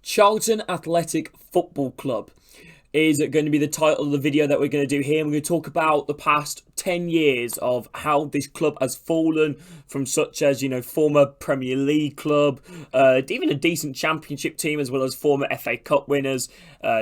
Charlton Athletic Football Club is going to be the title of the video that we're going to do here. We're going to talk about the past 10 years of how this club has fallen from such as, former Premier League club, even a decent championship team, as well as former FA Cup winners,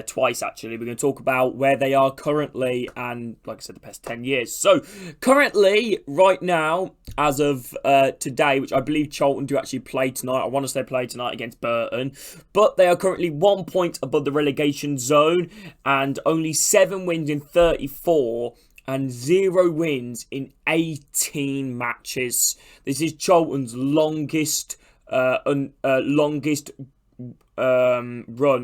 twice actually. We're going to talk about where they are currently and, like I said, the past 10 years. So, currently, right now, as of today, which I believe Charlton do actually play tonight. I want to say play tonight against Burton. But they are currently 1 point above the relegation zone and only 7 wins in 34 and 0 wins in 18 matches. This is Charlton's longest run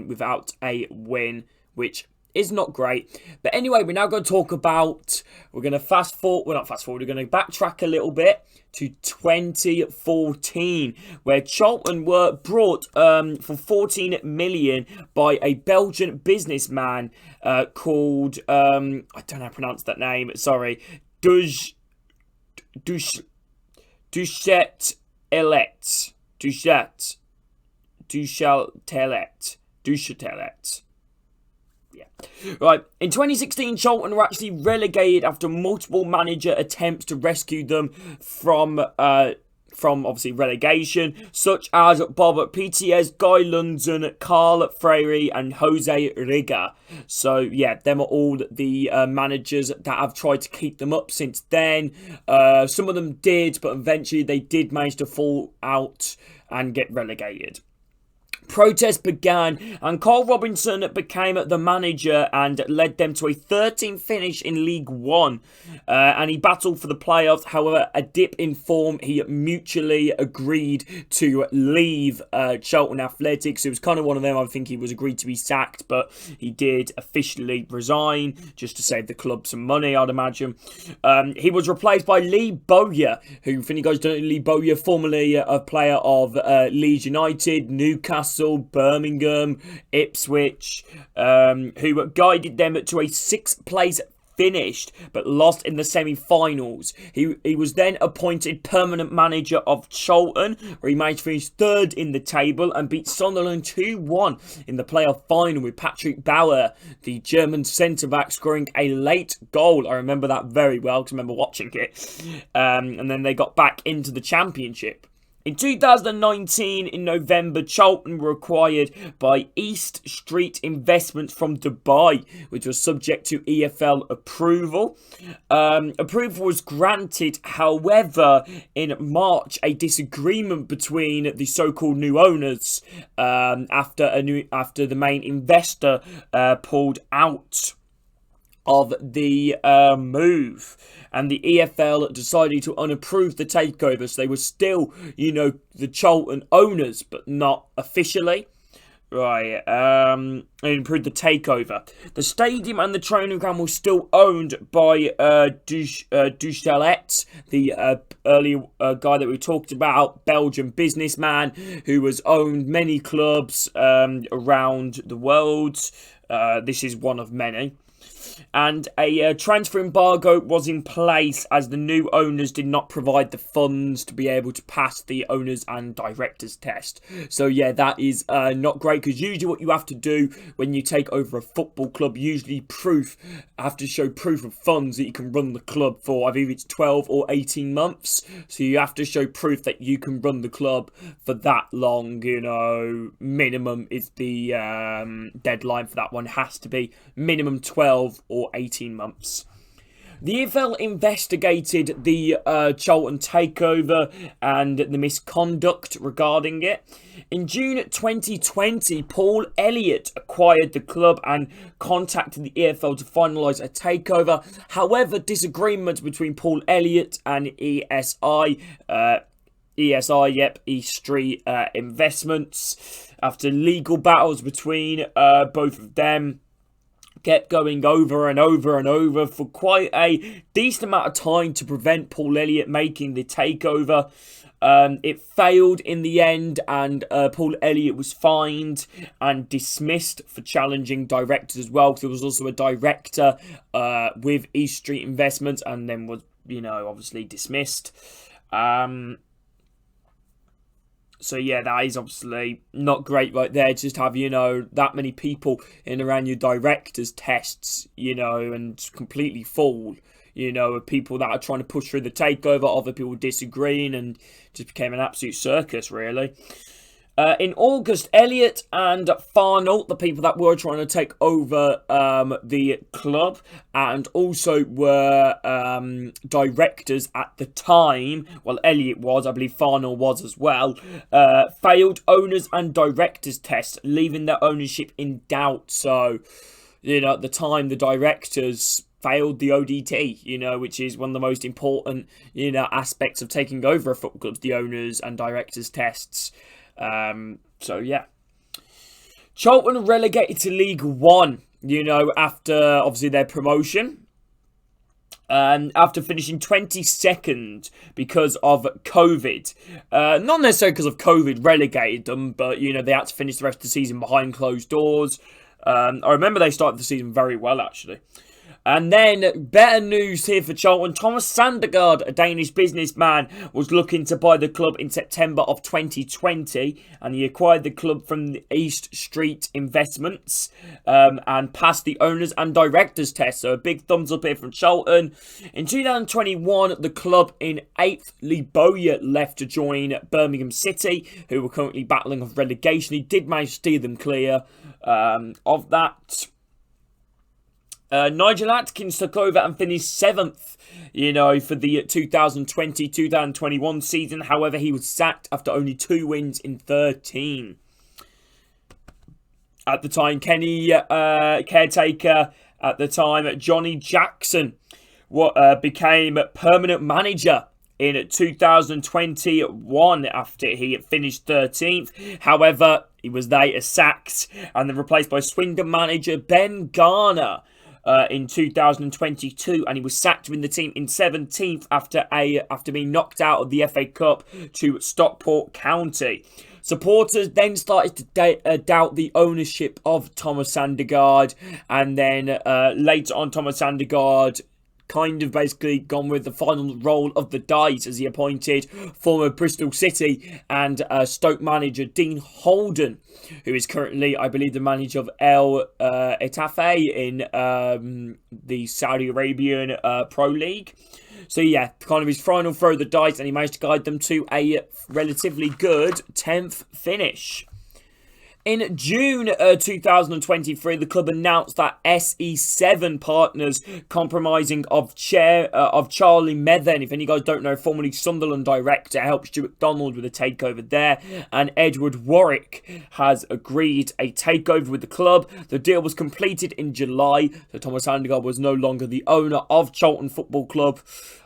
without a win, which is not great. But anyway, we're now going to talk about, we're going to backtrack a little bit to 2014, where Charlton were brought for 14 million by a Belgian businessman called, I don't know how to pronounce that name, sorry, Dissect. Right, in 2016, Charlton were actually relegated after multiple manager attempts to rescue them from obviously relegation, such as Bob PTS, Guy London, Carl Freyre, and Jose Riga. So yeah, them are all the managers that have tried to keep them up since then. Some of them did, but eventually they did manage to fall out and get relegated. Protests began and Carl Robinson became the manager and led them to a 13th finish in League One. And he battled for the playoffs. However, a dip in form, he mutually agreed to leave Charlton Athletics. It was kind of one of them. I think he was agreed to be sacked, but he did officially resign just to save the club some money, I'd imagine. He was replaced by Lee Bowyer, who, if you guys don't know, Lee Bowyer, formerly a player of Leeds United, Newcastle, Birmingham, Ipswich, who guided them to a 6th place finish, but lost in the semi-finals. He was then appointed permanent manager of Charlton, where he managed to finish 3rd in the table and beat Sunderland 2-1 in the playoff final, with Patrick Bauer, the German centre-back, scoring a late goal. I remember that very well because I remember watching it. And then they got back into the championship. In 2019, in November, Charlton were acquired by East Street Investments from Dubai, which was subject to EFL approval. Approval was granted, however, in March, a disagreement between the so-called new owners after the main investor pulled out of the move, and the EFL decided to unapprove the takeover. So they were still, the Charlton owners, but not officially. Right, and improved the takeover. The stadium and the training ground were still owned by Dissect, the earlier guy that we talked about, Belgian businessman who has owned many clubs around the world. This is one of many. And a transfer embargo was in place as the new owners did not provide the funds to be able to pass the owners and directors test. So yeah, that is not great, because usually what you have to do when you take over a football club, usually have to show proof of funds that you can run the club for, I believe it's 12 or 18 months. So you have to show proof that you can run the club for that long, minimum is the deadline for that one. Has to be minimum 12 or 18 months. The EFL investigated the Charlton takeover and the misconduct regarding it. In June 2020, Paul Elliott acquired the club and contacted the EFL to finalise a takeover. However, disagreements between Paul Elliott and ESI, East Street Investments, after legal battles between both of them, kept going over and over and over for quite a decent amount of time to prevent Paul Elliott making the takeover. It failed in the end, and Paul Elliott was fined and dismissed for challenging directors as well, because there was also a director with East Street Investments and then was, obviously dismissed. So yeah, that is obviously not great right there. Just have, that many people in around your directors' tests, and completely full, of people that are trying to push through the takeover, other people disagreeing, and just became an absolute circus, really. In August, Elliott and Farnell, the people that were trying to take over the club and also were directors at the time, well, Elliott was, I believe Farnell was as well, failed owners and directors tests, leaving their ownership in doubt. So, at the time, the directors failed the ODT, which is one of the most important, aspects of taking over a football club, the owners and directors tests. So yeah, Charlton relegated to League One, after obviously their promotion. After finishing 22nd because of COVID. Not necessarily because of COVID relegated them, but, they had to finish the rest of the season behind closed doors. I remember they started the season very well, actually. And then, better news here for Charlton. Thomas Sandergaard, a Danish businessman, was looking to buy the club in September of 2020. And he acquired the club from the East Street Investments and passed the owners and directors test. So a big thumbs up here from Charlton. In 2021, the club in 8th Liboya left to join Birmingham City, who were currently battling with relegation. He did manage to steer them clear of that. Nigel Atkins took over and finished 7th, for the 2020-2021 season. However, he was sacked after only 2 wins in 13. At the time, caretaker at the time, Johnny Jackson, became permanent manager in 2021 after he finished 13th. However, he was later sacked and then replaced by Swindon manager Ben Garner. In 2022, and he was sacked with the team in 17th after being knocked out of the FA Cup to Stockport County. Supporters then started to doubt the ownership of Thomas Sandergaard, and then later on, Thomas Sandergaard kind of basically gone with the final roll of the dice as he appointed former Bristol City and Stoke manager Dean Holden, who is currently, I believe, the manager of El Etafe in the Saudi Arabian Pro League. So yeah, kind of his final throw of the dice, and he managed to guide them to a relatively good 10th finish. In June 2023, the club announced that SE7 partners, comprising of Charlie Methen, if any guys don't know, formerly Sunderland director, helped Stuart Donald with a takeover there, and Edward Warwick has agreed a takeover with the club. The deal was completed in July, so Thomas Sandergaard was no longer the owner of Charlton Football Club.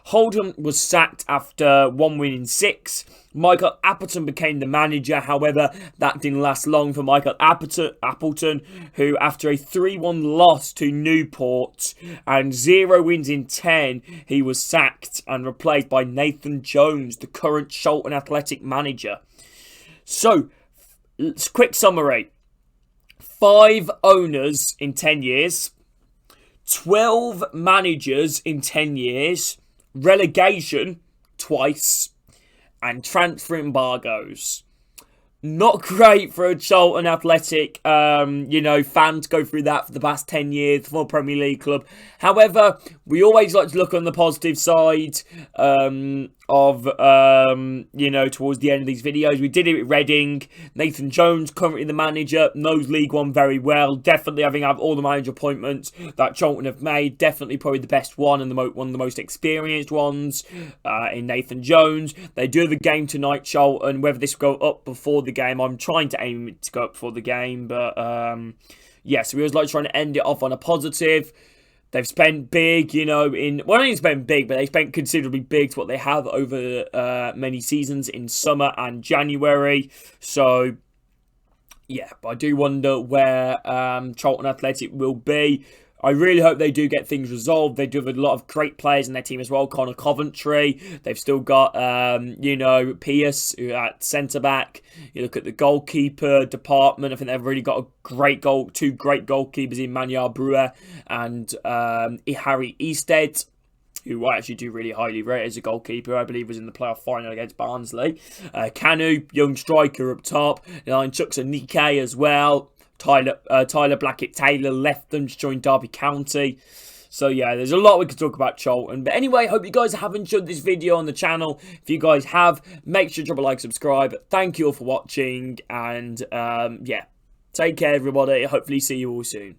Holden was sacked after 1 win in 6. Michael Appleton became the manager. However, that didn't last long for Michael Appleton, who, after a 3-1 loss to Newport and 0 wins in 10, he was sacked and replaced by Nathan Jones, the current Charlton Athletic manager. So, quick summary. 5 owners in 10 years. 12 managers in 10 years. Relegation twice, and transfer embargoes. Not great for a Charlton Athletic, fan to go through that for the past 10 years for a Premier League club. However, we always like to look on the positive side towards the end of these videos. We did it with Reading. Nathan Jones, currently the manager, knows League One very well. Definitely, I think, out of all the manager appointments that Charlton have made, definitely probably the best one and one of the most experienced ones in Nathan Jones. They do have a game tonight, Charlton. Whether this will go up before the game, I'm trying to aim it to go up before the game, but so we always like trying to end it off on a positive. They've spent big, not only spent big, but they spent considerably big to what they have over many seasons in summer and January. So, yeah, but I do wonder where Charlton Athletic will be. I really hope they do get things resolved. They do have a lot of great players in their team as well. Connor Coventry. They've still got, Pierce at centre-back. You look at the goalkeeper department. I think they've really got two great goalkeepers in Manyar Brewer and Harry Easted. who I actually do really highly rate as a goalkeeper. I believe was in the playoff final against Barnsley. Kanu, young striker up top. Chucks a Nikkei as well. Tyler Blackett-Taylor left them to join Derby County. So yeah, there's a lot we could talk about Charlton. But anyway, hope you guys have enjoyed this video on the channel. If you guys have, make sure to drop a like, subscribe. Thank you all for watching. And yeah, take care everybody. Hopefully see you all soon.